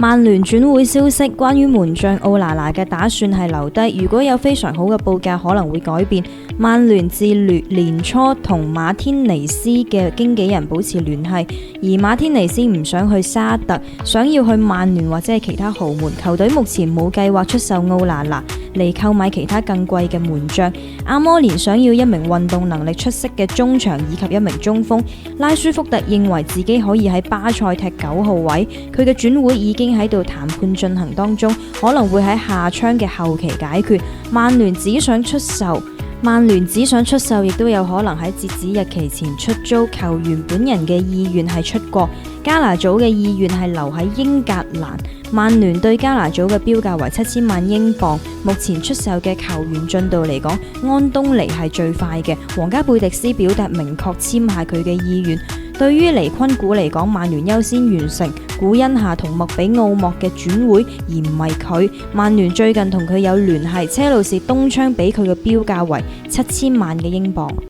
曼聯轉會消息，關於門將奧拿拿嘅打算係留低，如果有非常好嘅報價可能會改變。曼聯自年初同馬天尼斯嘅經紀人保持聯繫，而馬天尼斯唔想去沙特，想要去曼聯或者係其他豪門球隊，目前冇計劃出售奧拿拿嚟購買其他更貴嘅門將。阿摩連想要一名運動能力出色嘅中場以及一名中鋒。拉舒福特認為自己可以喺巴塞踢9號位，佢嘅轉會已經喺度談判進行當中，可能會喺夏窗嘅後期解決。曼聯只想出售，亦都有可能喺截止日期前出租。球員本人嘅意願係出國，加拿祖嘅意願係留喺英格蘭。曼聯對加拿祖嘅標價為7000萬英鎊。目前出售嘅球員進度嚟講，安東尼係最快嘅。皇家貝迪斯表達明確簽下佢嘅意願。對於尼昆古嚟講，曼聯優先完成古恩夏同麥比奧莫嘅轉會，而唔係佢。曼聯最近同佢有聯繫，車路士東窗俾佢嘅標價為7000萬嘅英鎊。